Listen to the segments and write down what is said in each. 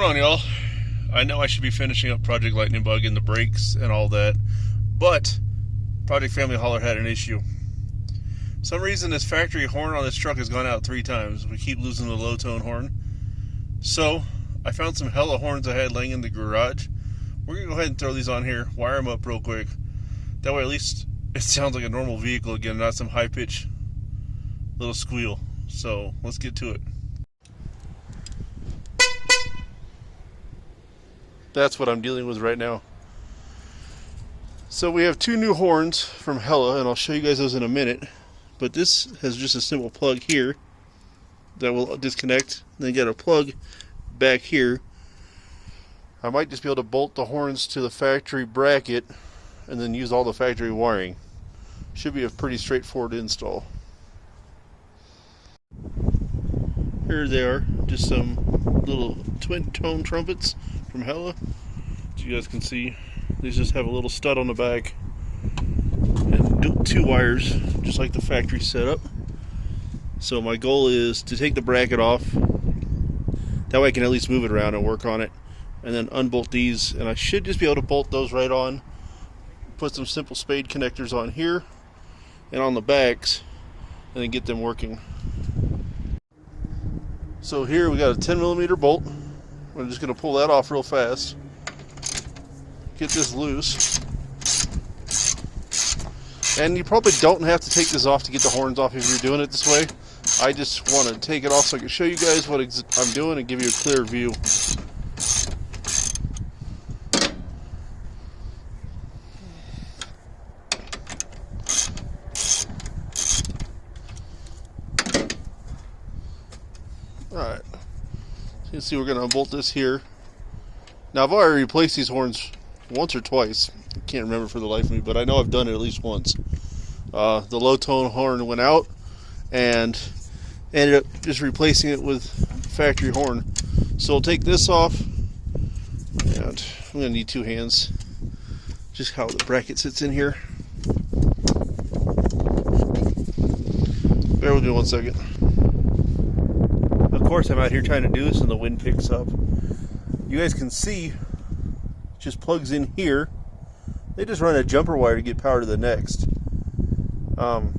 on, y'all? I know I should be finishing up Project Lightning Bug and the brakes and all that, but Project Family Hauler had an issue. For some reason this factory horn on this truck has gone out 3 times. We keep losing the low tone horn. So I found some hella horns I had laying in the garage. We're gonna go ahead and throw these on here, wire them up real quick. That way at least it sounds like a normal vehicle again, not some high pitch little squeal. So let's get to it. That's what I'm dealing with right now. So we have 2 new horns from Hella, and I'll show you guys those in a minute. But this has just a simple plug here that will disconnect. Then you got a plug back here. I might just be able to bolt the horns to the factory bracket and then use all the factory wiring. Should be a pretty straightforward install. Here they are, just some little twin tone trumpets from Hella. As you guys can see, these just have a little stud on the back and 2 wires, just like the factory setup. So my goal is to take the bracket off. That way I can at least move it around and work on it. And then unbolt these, and I should just be able to bolt those right on. Put some simple spade connectors on here and on the backs, and then get them working. So here we got a 10mm bolt. I'm just going to pull that off real fast. Get this loose. And you probably don't have to take this off to get the horns off if you're doing it this way. I just want to take it off so I can show you guys what I'm doing and give you a clear view. Alright, so you can see we're going to unbolt this here. Now I've already replaced these horns once or twice. I can't remember for the life of me, but I know I've done it at least once. The low tone horn went out and ended up just replacing it with factory horn. So I'll take this off, and I'm going to need 2 hands. Just how the bracket sits in here. Bear with me 1 second. Of course I'm out here trying to do this and the wind picks up. You guys can see, just plugs in here. They just run a jumper wire to get power to the next. I'm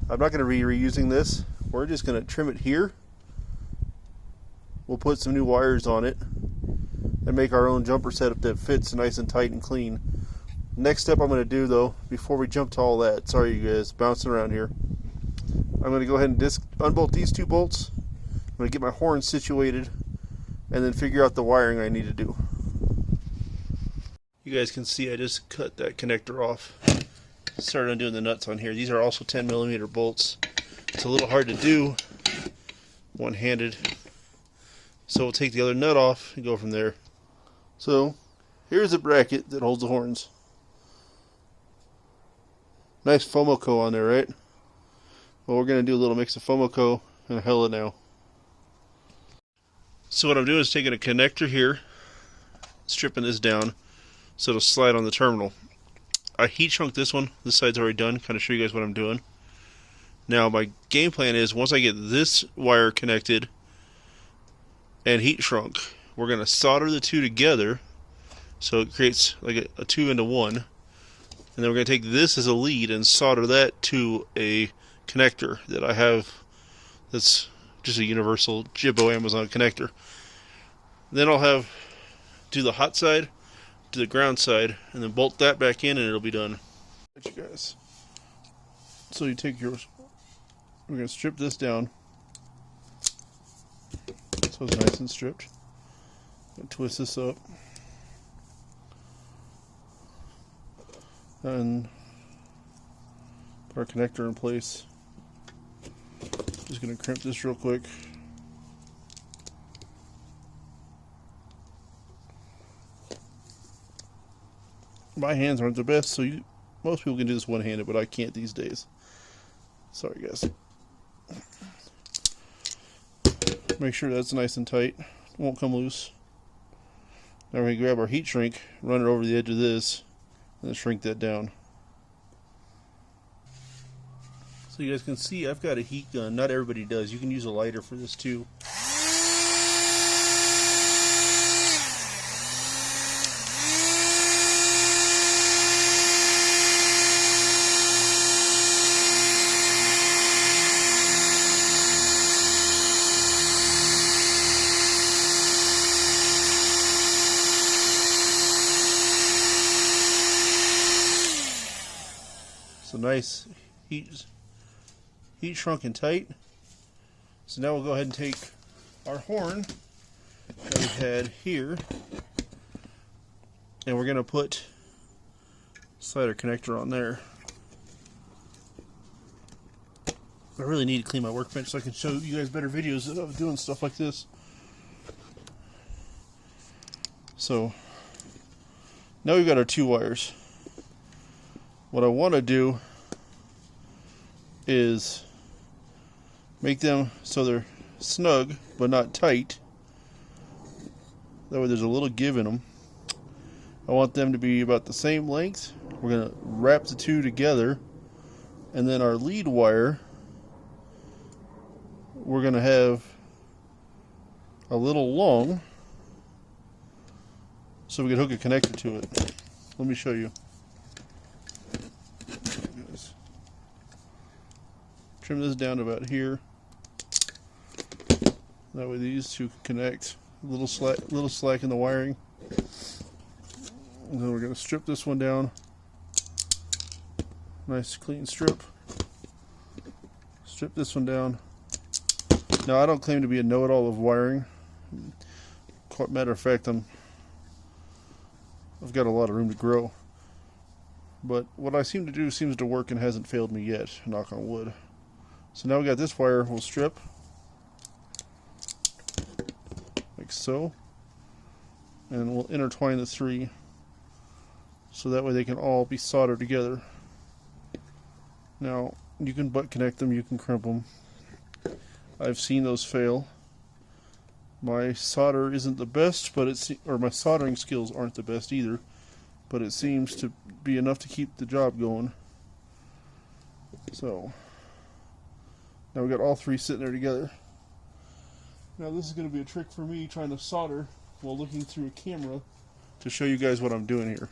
not going to be reusing this. We're just going to trim it here. We'll put some new wires on it and make our own jumper setup that fits nice and tight and clean. Next step I'm going to do though, before we jump to all that, sorry you guys, bouncing around here. I'm going to go ahead and unbolt these 2 bolts. I'm going to get my horn situated and then figure out the wiring I need to do. You guys can see I just cut that connector off. Started undoing the nuts on here. These are also 10mm bolts. It's a little hard to do one-handed. So we'll take the other nut off and go from there. So here's the bracket that holds the horns. Nice Fomoco on there, right? Well, we're going to do a little mix of Fomoco and Hella now. So what I'm doing is taking a connector here, stripping this down so it'll slide on the terminal. I heat shrunk this one. This side's already done. Kind of show you guys what I'm doing. Now my game plan is once I get this wire connected and heat shrunk, we're going to solder the 2 together so it creates like a 2 into 1. And then we're going to take this as a lead and solder that to a connector that I have that's just a universal Jibbo Amazon connector. Then I'll do the hot side to the ground side and then bolt that back in and it'll be done. You guys. So you take yours. We're going to strip this down so it's nice and stripped. And twist this up. And put our connector in place. Just going to crimp this real quick. My hands aren't the best, so most people can do this one-handed, but I can't these days. Sorry, guys. Make sure that's nice and tight. It won't come loose. Now we're going to grab our heat shrink, run it over the edge of this, and then shrink that down. So you guys can see I've got a heat gun. Not everybody does. You can use a lighter for this too. So nice heat shrunk and tight. So now we'll go ahead and take our horn that we had here, and we're going to put slider connector on there. I really need to clean my workbench so I can show you guys better videos of doing stuff like this. So now we've got our 2 wires. What I want to do is make them so they're snug but not tight. That way there's a little give in them. I want them to be about the same length. We're going to wrap the 2 together, and then our lead wire, we're going to have a little long so we can hook a connector to it. Let me show you. Trim this down to about here. That way these 2 can connect. A little slack in the wiring. And then we're going to strip this one down. Nice clean strip. Strip this one down. Now I don't claim to be a know-it-all of wiring. Matter of fact, I've got a lot of room to grow. But what I seem to do seems to work and hasn't failed me yet, knock on wood. So now we got this wire we'll strip. Like so. And we'll intertwine the 3 so that way they can all be soldered together. Now, you can butt connect them, you can crimp them. I've seen those fail. My solder isn't the best, but my soldering skills aren't the best either, but it seems to be enough to keep the job going. So, now we got all 3 sitting there together. Now this is going to be a trick for me trying to solder while looking through a camera to show you guys what I'm doing here.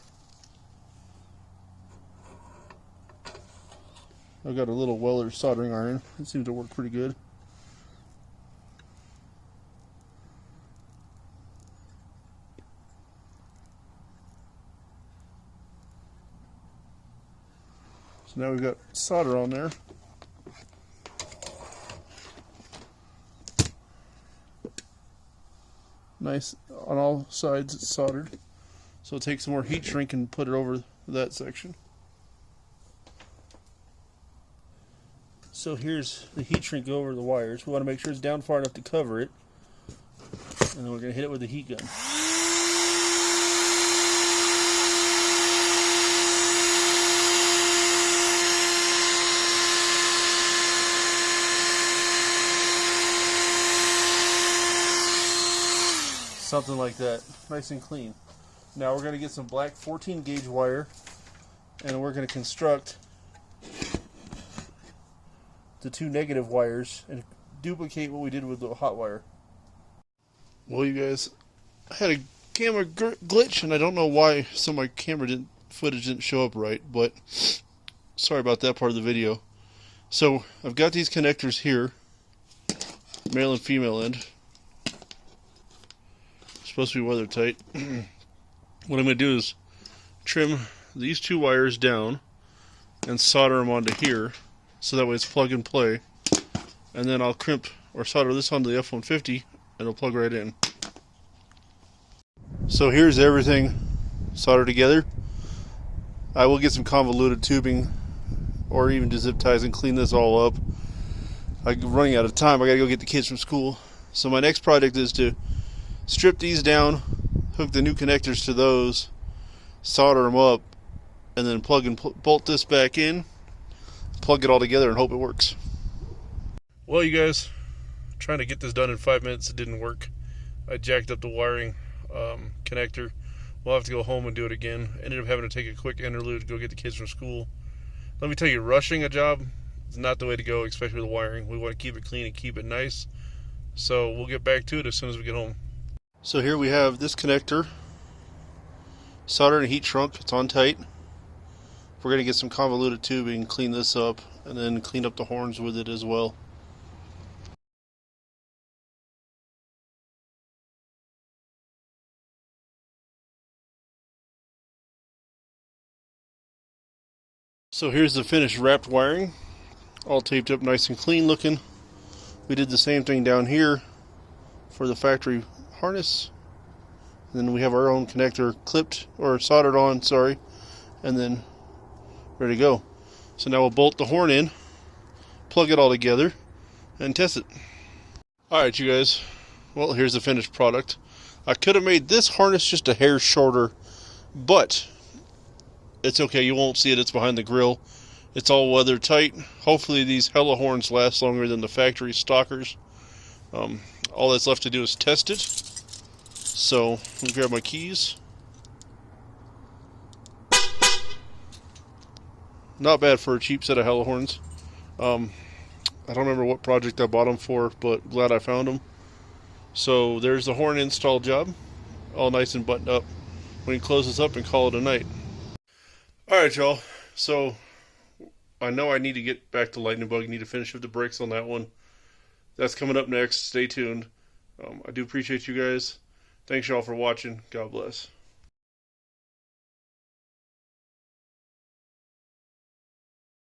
I've got a little Weller soldering iron. It seems to work pretty good. So now we've got solder on there. Nice on all sides, it's soldered. So take some more heat shrink and put it over that section. So here's the heat shrink over the wires. We want to make sure it's down far enough to cover it. And then we're going to hit it with a heat gun. Something like that, nice and clean. Now we're going to get some black 14 gauge wire, and we're going to construct the 2 negative wires and duplicate what we did with the hot wire. Well, you guys, I had a camera glitch, and I don't know why some of my camera footage didn't show up right, but sorry about that part of the video. So I've got these connectors here, male and female end. Supposed to be weather tight. What I'm going to do is trim these 2 wires down and solder them onto here so that way it's plug and play, and then I'll crimp or solder this onto the F-150 and it'll plug right in. So here's everything soldered together. I will get some convoluted tubing or even just zip ties and clean this all up. I'm running out of time. I gotta go get the kids from school. So my next project is to strip these down, hook the new connectors to those, solder them up, and then plug and bolt this back in, plug it all together, and hope it works. Well, you guys, trying to get this done in 5 minutes, it didn't work. I jacked up the wiring connector. We'll have to go home and do it again. Ended up having to take a quick interlude to go get the kids from school. Let me tell you, rushing a job is not the way to go, especially with the wiring. We want to keep it clean and keep it nice. So we'll get back to it as soon as we get home. So here we have this connector soldered and heat shrunk. It's on tight. We're going to get some convoluted tubing, clean this up, and then clean up the horns with it as well. So here's the finished wrapped wiring, all taped up nice and clean looking. We did the same thing down here for the factory harness. And then we have our own connector clipped or soldered on, sorry, and then ready to go. So now we'll bolt the horn in, plug it all together, and test it. Alright you guys, well here's the finished product. I could have made this harness just a hair shorter, but it's okay, you won't see it, it's behind the grill. It's all weather tight. Hopefully these Hella horns last longer than the factory stockers. All that's left to do is test it. So, let me grab my keys. Not bad for a cheap set of Hella horns. I don't remember what project I bought them for, but glad I found them. So, there's the horn install job. All nice and buttoned up. We can close this up and call it a night. Alright y'all, so I know I need to get back to Lightning Bug. I need to finish up the brakes on that one. That's coming up next. Stay tuned. I do appreciate you guys. Thanks y'all for watching. God bless.